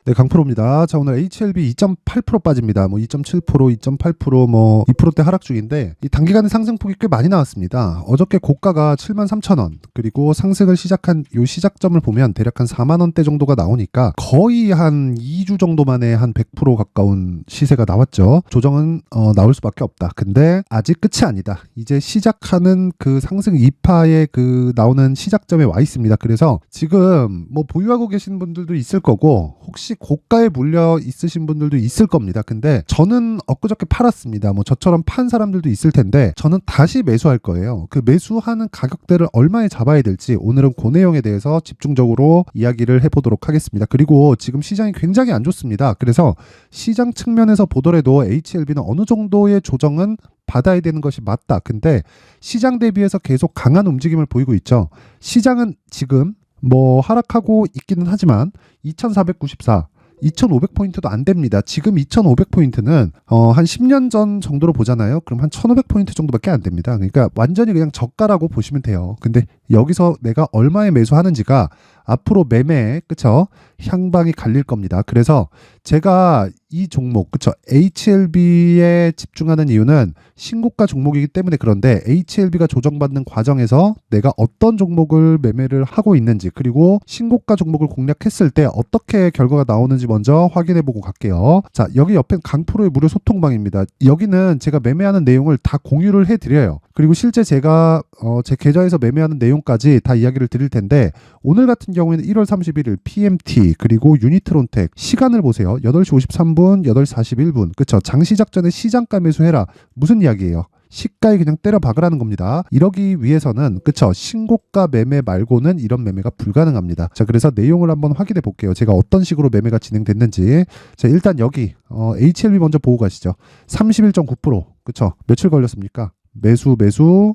네, 강프로입니다. 자, 오늘 HLB 2.8% 빠집니다. 뭐 2.7%, 2.8%, 뭐 2%대 하락 중인데 이 단기간의 상승폭이 꽤 많이 나왔습니다. 어저께 고가가 73,000원, 그리고 상승을 시작한 요 시작점을 보면 대략 한 4만 원대 정도가 나오니까 거의 한 2주 정도 만에 한 100% 가까운 시세가 나왔죠. 조정은 나올 수밖에 없다. 근데 아직 끝이 아니다. 이제 시작하는 그 상승 2파의 그 나오는 시작점에 와 있습니다. 그래서 지금 뭐 보유하고 계신 분들도 있을 거고 혹시 고가에 물려 있으신 분들도 있을 겁니다. 근데 저는 엊그저께 팔았습니다. 뭐 저처럼 판 사람들도 있을 텐데 저는 다시 매수할 거예요. 그 매수하는 가격대를 얼마에 잡아야 될지 오늘은 그 내용에 대해서 집중적으로 이야기를 해보도록 하겠습니다. 그리고 지금 시장이 굉장히 안 좋습니다. 그래서 시장 측면에서 보더라도 HLB는 어느 정도의 조정은 받아야 되는 것이 맞다. 근데 시장 대비해서 계속 강한 움직임을 보이고 있죠. 시장은 지금 뭐 하락하고 있기는 하지만 2494, 2500포인트도 안 됩니다. 지금 2500포인트는 한 10년 전 정도로 보잖아요. 그럼 한 1500포인트 정도밖에 안 됩니다. 그러니까 완전히 그냥 저가라고 보시면 돼요. 근데 여기서 내가 얼마에 매수하는지가 앞으로 매매에 그쵸? 향방이 갈릴 겁니다. 그래서 제가 이 종목 그쵸? HLB에 집중하는 이유는 신고가 종목이기 때문에 그런데 HLB가 조정받는 과정에서 내가 어떤 종목을 매매를 하고 있는지 그리고 신고가 종목을 공략했을 때 어떻게 결과가 나오는지 먼저 확인해보고 갈게요. 자, 여기 옆엔 강프로의 무료 소통방입니다. 여기는 제가 매매하는 내용을 다 공유를 해드려요. 그리고 실제 제가 제 계좌에서 매매하는 내용까지 다 이야기를 드릴 텐데 오늘 같은 경우에는 1월 31일 PMT 그리고 유니트론텍 시간을 보세요. 8시 53분, 8시 41분. 그쵸? 장시작 전에 시장가 매수해라. 무슨 이야기예요? 시가에 그냥 때려 박으라는 겁니다. 이러기 위해서는 그쵸? 신고가 매매 말고는 이런 매매가 불가능합니다. 자, 그래서 내용을 한번 확인해 볼게요. 제가 어떤 식으로 매매가 진행됐는지. 자, 일단 여기 HLB 먼저 보고 가시죠. 31.9%. 그쵸? 며칠 걸렸습니까? 매수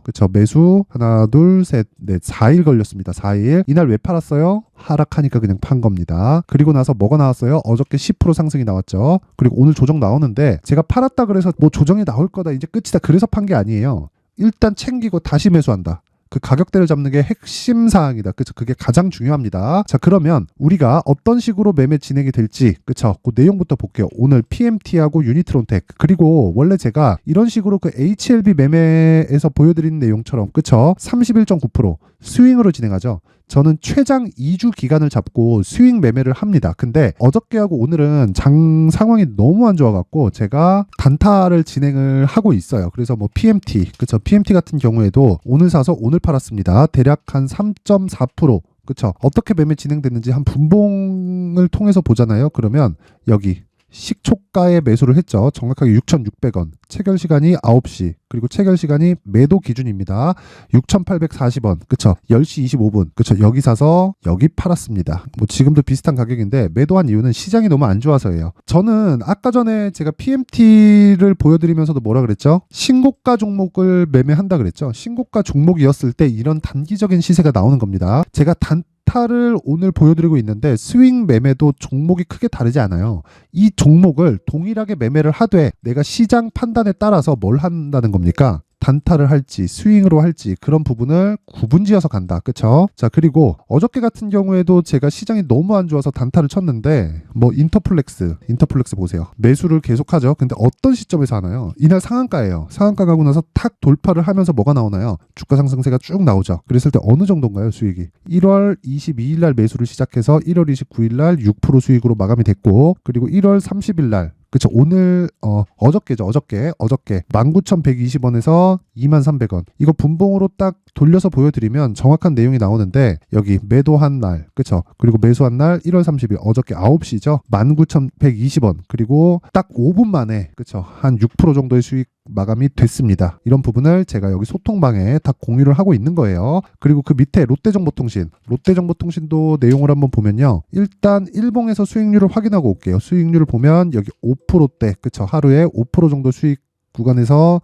그쵸? 매수 하나 둘 셋 넷 4일 걸렸습니다. 4일. 이날 왜 팔았어요? 하락하니까 그냥 판 겁니다. 그리고 나서 뭐가 나왔어요? 어저께 10% 상승이 나왔죠. 그리고 오늘 조정 나오는데 제가 팔았다 그래서 뭐 조정이 나올 거다 이제 끝이다 그래서 판 게 아니에요. 일단 챙기고 다시 매수한다. 그 가격대를 잡는 게 핵심 사항이다. 그쵸? 그게 가장 중요합니다. 자, 그러면 우리가 어떤 식으로 매매 진행이 될지, 그쵸? 그 내용부터 볼게요. 오늘 PMT하고 유니트론텍. 그리고 원래 제가 이런 식으로 그 HLB 매매에서 보여드리는 내용처럼, 그쵸? 31.9% 스윙으로 진행하죠. 저는 최장 2주 기간을 잡고 스윙 매매를 합니다. 근데 어저께하고 오늘은 장 상황이 너무 안 좋아갖고 제가 단타를 진행을 하고 있어요. 그래서 뭐 PMT, 그쵸? PMT 같은 경우에도 오늘 사서 오늘 팔았습니다. 대략 한 3.4%. 그쵸? 어떻게 매매 진행됐는지 한 분봉을 통해서 보잖아요. 그러면 여기 식초가에 매수를 했죠. 정확하게 6,600원. 체결 시간이 9시. 그리고 체결 시간이 매도 기준입니다. 6,840원. 그쵸? 10시 25분. 그쵸? 여기 사서 여기 팔았습니다. 뭐 지금도 비슷한 가격인데 매도한 이유는 시장이 너무 안 좋아서예요. 저는 아까 전에 제가 PMT를 보여드리면서도 뭐라 그랬죠? 신고가 종목을 매매한다 그랬죠? 신고가 종목이었을 때 이런 단기적인 시세가 나오는 겁니다. 제가 타를 오늘 보여드리고 있는데 스윙 매매도 종목이 크게 다르지 않아요. 이 종목을 동일하게 매매를 하되 내가 시장 판단에 따라서 뭘 한다는 겁니까? 단타를 할지 스윙으로 할지 그런 부분을 구분지어서 간다. 그쵸? 자, 그리고 어저께 같은 경우에도 제가 시장이 너무 안 좋아서 단타를 쳤는데 뭐 인터플렉스 보세요. 매수를 계속하죠. 근데 어떤 시점에서 하나요? 이날 상한가예요. 상한가 가고 나서 탁 돌파를 하면서 뭐가 나오나요? 주가 상승세가 쭉 나오죠. 그랬을 때 어느 정도인가요? 수익이 1월 22일 날 매수를 시작해서 1월 29일 날 6% 수익으로 마감이 됐고 그리고 1월 30일 날 그쵸. 오늘 어저께죠. 어저께 19,120원에서 23,300원. 이거 분봉으로 딱 돌려서 보여드리면 정확한 내용이 나오는데 여기 매도한 날 그쵸. 그리고 매수한 날 1월 30일 어저께 9시죠. 19,120원. 그리고 딱 5분 만에 그쵸. 한 6% 정도의 수익 마감이 됐습니다. 이런 부분을 제가 여기 소통방에 다 공유를 하고 있는 거예요. 그리고 그 밑에 롯데정보통신도 내용을 한번 보면요. 일단 일봉에서 수익률을 확인하고 올게요. 수익률을 보면 여기 5%대 그쵸. 하루에 5% 정도 수익 구간에서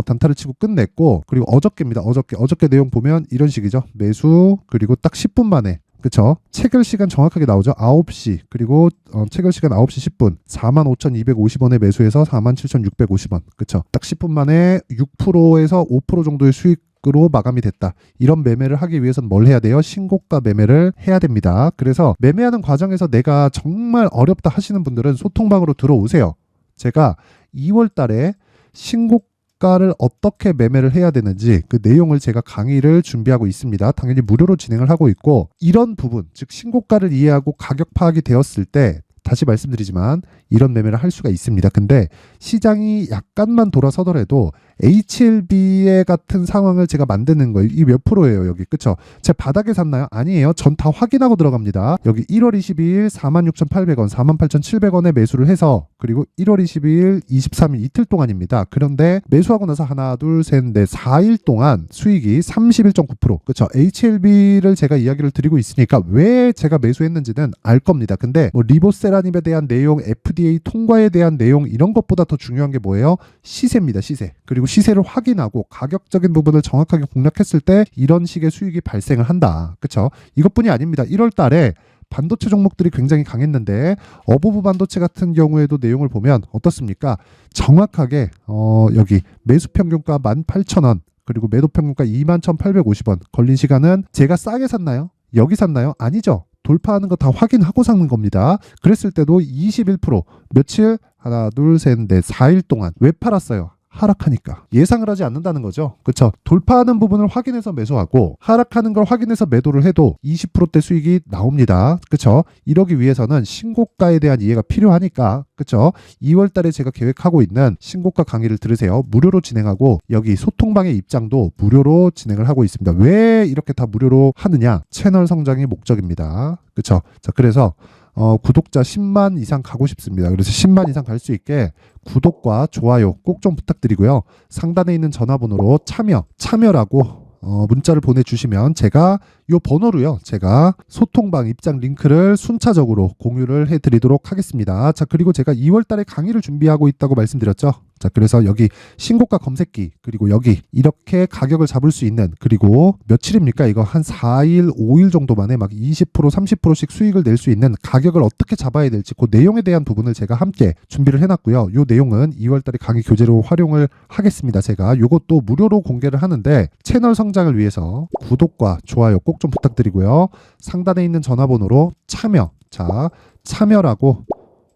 단타를 치고 끝냈고 그리고 어저께입니다. 어저께 내용 보면 이런 식이죠. 매수 그리고 딱 10분 만에 그쵸? 체결 시간 정확하게 나오죠. 9시 그리고 체결 시간 9시 10분 45,250원에 매수해서 47,650원 그쵸? 딱 10분 만에 6%에서 5% 정도의 수익 가격으로 마감이 됐다. 이런 매매를 하기 위해서는 뭘 해야 돼요? 신고가 매매를 해야 됩니다. 그래서 매매하는 과정에서 내가 정말 어렵다 하시는 분들은 소통방으로 들어오세요. 제가 2월 달에 신고가를 어떻게 매매를 해야 되는지 그 내용을 제가 강의를 준비하고 있습니다. 당연히 무료로 진행을 하고 있고, 이런 부분, 즉 신고가를 이해하고 가격 파악이 되었을 때 다시 말씀드리지만 이런 매매를 할 수가 있습니다. 근데 시장이 약간만 돌아서더라도 HLB의 같은 상황을 제가 만드는 거예요. 이 몇 프로예요, 여기. 그쵸? 제 바닥에 샀나요? 아니에요. 전 다 확인하고 들어갑니다. 여기 1월 22일 46,800원, 48,700원에 매수를 해서, 그리고 1월 22일 23일 이틀 동안입니다. 그런데 매수하고 나서 하나, 둘, 셋, 넷, 4일 동안 수익이 31.9%. 그쵸? HLB를 제가 이야기를 드리고 있으니까 왜 제가 매수했는지는 알 겁니다. 근데 뭐 리보세라님에 대한 내용, FDA 통과에 대한 내용, 이런 것보다 더 중요한 게 뭐예요? 시세입니다. 시세. 그리고 시세를 확인하고 가격적인 부분을 정확하게 공략했을 때 이런 식의 수익이 발생을 한다. 그쵸? 이것뿐이 아닙니다. 1월 달에 반도체 종목들이 굉장히 강했는데 어부부 반도체 같은 경우에도 내용을 보면 어떻습니까? 정확하게 여기 매수 평균가 18,000원, 그리고 매도 평균가 21,850원 걸린 시간은 제가 싸게 샀나요? 여기 샀나요? 아니죠. 돌파하는 거 다 확인하고 사는 겁니다. 그랬을 때도 21%, 며칠? 하나, 둘, 셋, 넷, 4일 동안 왜 팔았어요? 하락하니까. 예상을 하지 않는다는 거죠. 그쵸? 돌파하는 부분을 확인해서 매수하고 하락하는 걸 확인해서 매도를 해도 20%대 수익이 나옵니다. 그쵸? 이러기 위해서는 신고가에 대한 이해가 필요하니까. 그쵸? 2월 달에 제가 계획하고 있는 신고가 강의를 들으세요. 무료로 진행하고, 여기 소통방의 입장도 무료로 진행을 하고 있습니다. 왜 이렇게 다 무료로 하느냐? 채널 성장이 목적입니다. 그쵸? 자, 그래서 구독자 10만 이상 가고 싶습니다. 그래서 10만 이상 갈 수 있게 구독과 좋아요 꼭 좀 부탁드리고요. 상단에 있는 전화번호로 참여라고 문자를 보내주시면 제가 요 번호로요, 제가 소통방 입장 링크를 순차적으로 공유를 해드리도록 하겠습니다. 자, 그리고 제가 2월 달에 강의를 준비하고 있다고 말씀드렸죠. 자, 그래서 여기 신고가 검색기, 그리고 여기 이렇게 가격을 잡을 수 있는, 그리고 며칠입니까? 이거 한 4일, 5일 정도 만에 막 20%, 30%씩 수익을 낼 수 있는 가격을 어떻게 잡아야 될지 그 내용에 대한 부분을 제가 함께 준비를 해놨고요. 요 내용은 2월 달에 강의 교재로 활용을 하겠습니다. 제가 요것도 무료로 공개를 하는데 채널 성장을 위해서 구독과 좋아요 꼭 좀 부탁드리고요. 상단에 있는 전화번호로 참여라고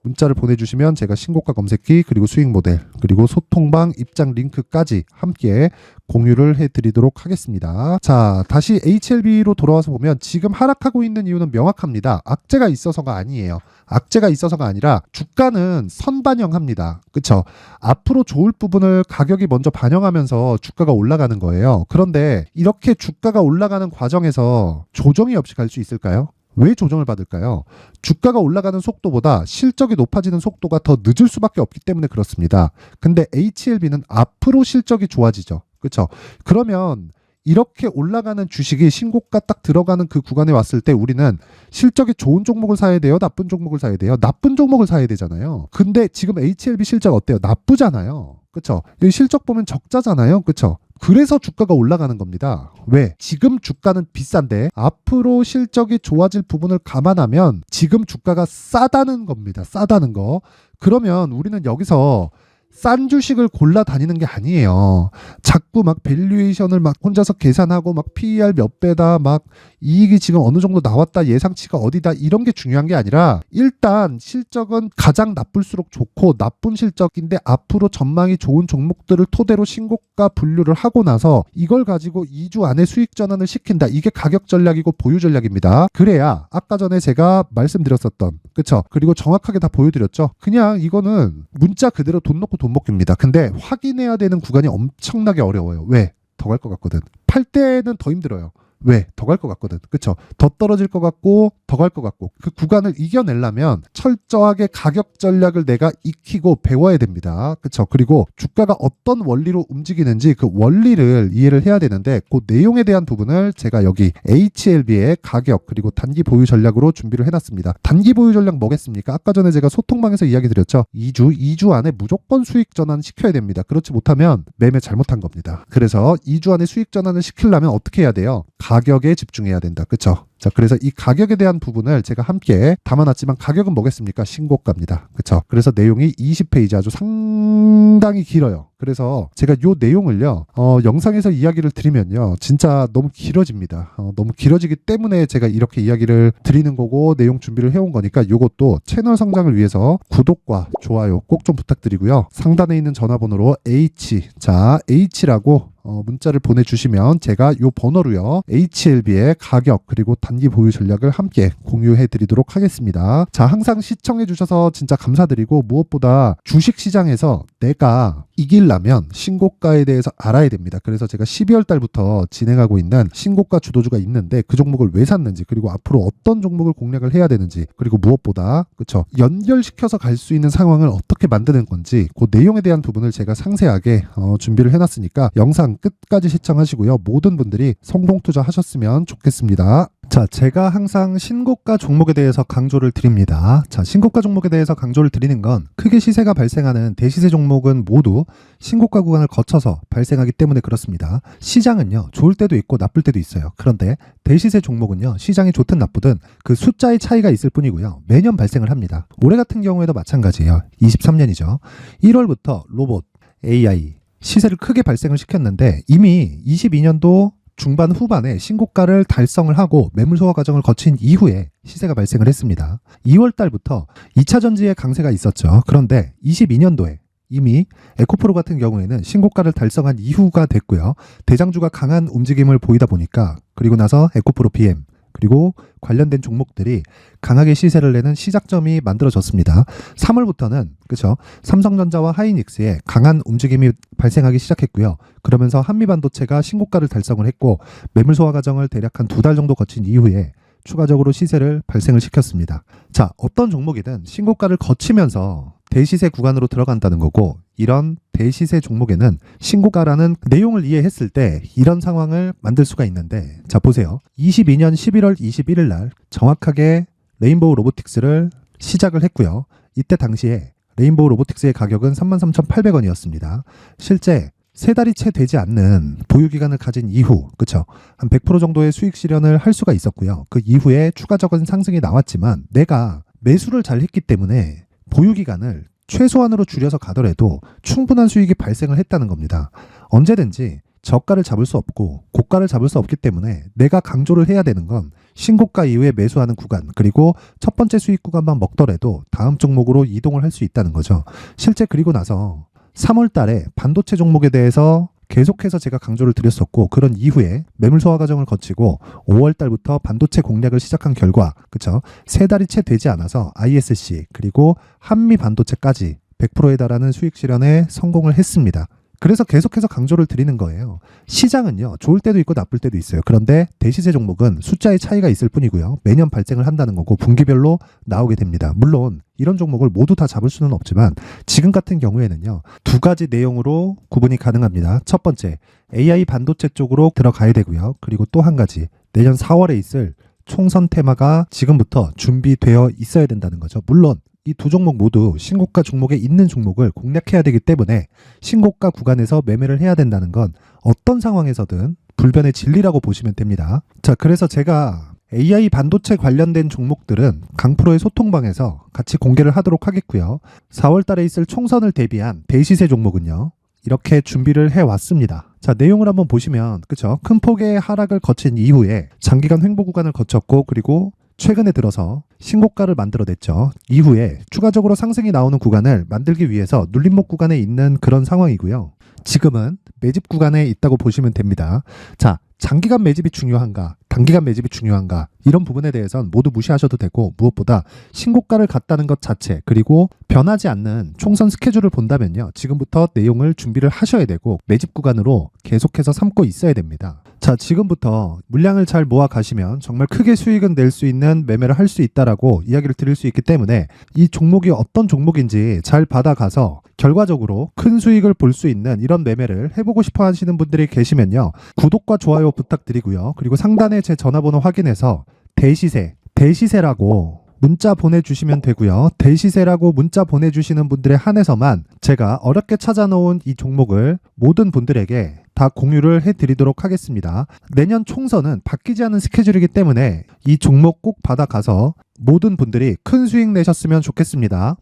문자를 보내주시면 제가 신고가 검색기, 그리고 수익 모델, 그리고 소통방 입장 링크까지 함께 공유를 해드리도록 하겠습니다. 자, 다시 HLB로 돌아와서 보면 지금 하락하고 있는 이유는 명확합니다. 악재가 있어서가 아니에요. 악재가 있어서가 아니라 주가는 선반영합니다. 그쵸? 앞으로 좋을 부분을 가격이 먼저 반영하면서 주가가 올라가는 거예요. 그런데 이렇게 주가가 올라가는 과정에서 조정이 없이 갈 수 있을까요? 왜 조정을 받을까요? 주가가 올라가는 속도보다 실적이 높아지는 속도가 더 늦을 수밖에 없기 때문에 그렇습니다. 근데 HLB는 앞으로 실적이 좋아지죠. 그렇죠? 그러면 이렇게 올라가는 주식이 신고가 딱 들어가는 그 구간에 왔을 때 우리는 실적이 좋은 종목을 사야 돼요? 나쁜 종목을 사야 돼요? 나쁜 종목을 사야 되잖아요. 근데 지금 HLB 실적 어때요? 나쁘잖아요. 그렇죠? 여기 실적 보면 적자잖아요. 그렇죠? 그래서 주가가 올라가는 겁니다. 왜? 지금 주가는 비싼데 앞으로 실적이 좋아질 부분을 감안하면 지금 주가가 싸다는 겁니다. 싸다는 거. 그러면 우리는 여기서 싼 주식을 골라 다니는 게 아니에요. 자꾸 막 밸류에이션을 막 혼자서 계산하고 막 PER 몇 배다, 막 이익이 지금 어느 정도 나왔다, 예상치가 어디다, 이런 게 중요한 게 아니라 일단 실적은 가장 나쁠수록 좋고 나쁜 실적인데 앞으로 전망이 좋은 종목들을 토대로 신고가 분류를 하고 나서 이걸 가지고 2주 안에 수익 전환을 시킨다. 이게 가격 전략이고 보유 전략입니다. 그래야 아까 전에 제가 말씀드렸었던, 그쵸? 그리고 정확하게 다 보여드렸죠. 그냥 이거는 문자 그대로 돈 넣고 돈 먹기입니다. 근데 확인해야 되는 구간이 엄청나게 어려워요. 왜? 더 갈 것 같거든. 팔 때는 더 힘들어요. 왜? 더 갈 것 같거든. 그쵸? 더 떨어질 것 같고 더 갈 것 같고, 그 구간을 이겨내려면 철저하게 가격 전략을 내가 익히고 배워야 됩니다. 그쵸? 그리고 주가가 어떤 원리로 움직이는지 그 원리를 이해를 해야 되는데 그 내용에 대한 부분을 제가 여기 HLB의 가격 그리고 단기 보유 전략으로 준비를 해놨습니다. 단기 보유 전략 뭐겠습니까? 아까 전에 제가 소통방에서 이야기 드렸죠. 2주 안에 무조건 수익 전환 시켜야 됩니다. 그렇지 못하면 매매 잘못한 겁니다. 그래서 2주 안에 수익 전환을 시키려면 어떻게 해야 돼요? 가격에 집중해야 된다. 그쵸? 자, 그래서 이 가격에 대한 부분을 제가 함께 담아놨지만 가격은 뭐겠습니까? 신고가입니다. 그렇죠? 그래서 내용이 20페이지 아주 상당히 길어요. 그래서 제가 요 내용을요, 영상에서 이야기를 드리면요, 진짜 너무 길어집니다. 너무 길어지기 때문에 제가 이렇게 이야기를 드리는 거고, 내용 준비를 해온 거니까 요것도 채널 성장을 위해서 구독과 좋아요 꼭 좀 부탁드리고요. 상단에 있는 전화번호로 H라고 문자를 보내주시면 제가 요 번호로요, HLB의 가격 그리고 단기 보유 전략을 함께 공유해 드리도록 하겠습니다. 자, 항상 시청해 주셔서 진짜 감사드리고, 무엇보다 주식시장에서 내가 이기려면 신고가에 대해서 알아야 됩니다. 그래서 제가 12월 달부터 진행하고 있는 신고가 주도주가 있는데 그 종목을 왜 샀는지, 그리고 앞으로 어떤 종목을 공략을 해야 되는지, 그리고 무엇보다 그쵸, 연결시켜서 갈 수 있는 상황을 어떻게 만드는 건지, 그 내용에 대한 부분을 제가 상세하게 준비를 해놨으니까 영상 끝까지 시청하시고요. 모든 분들이 성공 투자하셨으면 좋겠습니다. 자, 제가 항상 신고가 종목에 대해서 강조를 드립니다. 자, 신고가 종목에 대해서 강조를 드리는 건 크게 시세가 발생하는 대시세 종목은 모두 신고가 구간을 거쳐서 발생하기 때문에 그렇습니다. 시장은요, 좋을 때도 있고 나쁠 때도 있어요. 그런데 대시세 종목은요, 시장이 좋든 나쁘든 그 숫자의 차이가 있을 뿐이고요. 매년 발생을 합니다. 올해 같은 경우에도 마찬가지예요. 23년이죠. 1월부터 로봇, AI, 시세를 크게 발생을 시켰는데 이미 22년도 중반 후반에 신고가를 달성을 하고 매물 소화 과정을 거친 이후에 시세가 발생을 했습니다. 2월 달부터 2차 전지의 강세가 있었죠. 그런데 22년도에 이미 에코프로 같은 경우에는 신고가를 달성한 이후가 됐고요. 대장주가 강한 움직임을 보이다 보니까, 그리고 나서 에코프로 PM 그리고 관련된 종목들이 강하게 시세를 내는 시작점이 만들어졌습니다. 3월부터는 그렇죠, 삼성전자와 하이닉스의 강한 움직임이 발생하기 시작했고요. 그러면서 한미반도체가 신고가를 달성을 했고, 매물 소화 과정을 대략 한 2달 정도 거친 이후에 추가적으로 시세를 발생을 시켰습니다. 자, 어떤 종목이든 신고가를 거치면서 대시세 구간으로 들어간다는 거고, 이런 대시세 종목에는 신고가라는 내용을 이해했을 때 이런 상황을 만들 수가 있는데, 자 보세요. 22년 11월 21일 날 정확하게 레인보우 로보틱스를 시작을 했고요. 이때 당시에 레인보우 로보틱스의 가격은 33,800원이었습니다. 실제 세 달이 채 되지 않는 보유기간을 가진 이후, 그쵸, 한 100% 정도의 수익 실현을 할 수가 있었고요. 그 이후에 추가적인 상승이 나왔지만 내가 매수를 잘 했기 때문에 보유기간을 최소한으로 줄여서 가더라도 충분한 수익이 발생을 했다는 겁니다. 언제든지 저가를 잡을 수 없고 고가를 잡을 수 없기 때문에 내가 강조를 해야 되는 건 신고가 이후에 매수하는 구간, 그리고 첫 번째 수익 구간만 먹더라도 다음 종목으로 이동을 할 수 있다는 거죠. 실제 그리고 나서 3월 달에 반도체 종목에 대해서 계속해서 제가 강조를 드렸었고, 그런 이후에 매물 소화 과정을 거치고 5월 달부터 반도체 공략을 시작한 결과, 그쵸, 세 달이 채 되지 않아서 ISC 그리고 한미 반도체까지 100%에 달하는 수익 실현에 성공을 했습니다. 그래서 계속해서 강조를 드리는 거예요. 시장은요, 좋을 때도 있고 나쁠 때도 있어요. 그런데 대시세 종목은 숫자의 차이가 있을 뿐이고요. 매년 발생을 한다는 거고 분기별로 나오게 됩니다. 물론 이런 종목을 모두 다 잡을 수는 없지만 지금 같은 경우에는요, 두 가지 내용으로 구분이 가능합니다. 첫 번째, AI 반도체 쪽으로 들어가야 되고요. 그리고 또 한 가지, 내년 4월에 있을 총선 테마가 지금부터 준비되어 있어야 된다는 거죠. 물론 이 두 종목 모두 신고가 종목에 있는 종목을 공략해야 되기 때문에 신고가 구간에서 매매를 해야 된다는 건 어떤 상황에서든 불변의 진리라고 보시면 됩니다. 자, 그래서 제가 AI 반도체 관련된 종목들은 강프로의 소통방에서 같이 공개를 하도록 하겠고요. 4월 달에 있을 총선을 대비한 대시세 종목은요, 이렇게 준비를 해왔습니다. 자, 내용을 한번 보시면, 그쵸, 큰 폭의 하락을 거친 이후에 장기간 횡보 구간을 거쳤고, 그리고 최근에 들어서 신고가를 만들어냈죠. 이후에 추가적으로 상승이 나오는 구간을 만들기 위해서 눌림목 구간에 있는 그런 상황이고요. 지금은 매집 구간에 있다고 보시면 됩니다. 자, 장기간 매집이 중요한가, 단기간 매집이 중요한가, 이런 부분에 대해서는 모두 무시하셔도 되고, 무엇보다 신고가를 갔다는 것 자체, 그리고 변하지 않는 총선 스케줄을 본다면요, 지금부터 내용을 준비를 하셔야 되고 매집 구간으로 계속해서 삼고 있어야 됩니다. 자, 지금부터 물량을 잘 모아 가시면 정말 크게 수익은 낼 수 있는 매매를 할 수 있다라고 이야기를 드릴 수 있기 때문에 이 종목이 어떤 종목인지 잘 받아가서 결과적으로 큰 수익을 볼 수 있는 이런 매매를 해보고 싶어 하시는 분들이 계시면요, 구독과 좋아요 부탁드리고요. 그리고 상단에 제 전화번호 확인해서 대시세라고 문자 보내주시면 되고요. 대시세라고 문자 보내주시는 분들에 한해서만 제가 어렵게 찾아놓은 이 종목을 모든 분들에게 다 공유를 해드리도록 하겠습니다. 내년 총선은 바뀌지 않은 스케줄이기 때문에 이 종목 꼭 받아가서 모든 분들이 큰 수익 내셨으면 좋겠습니다.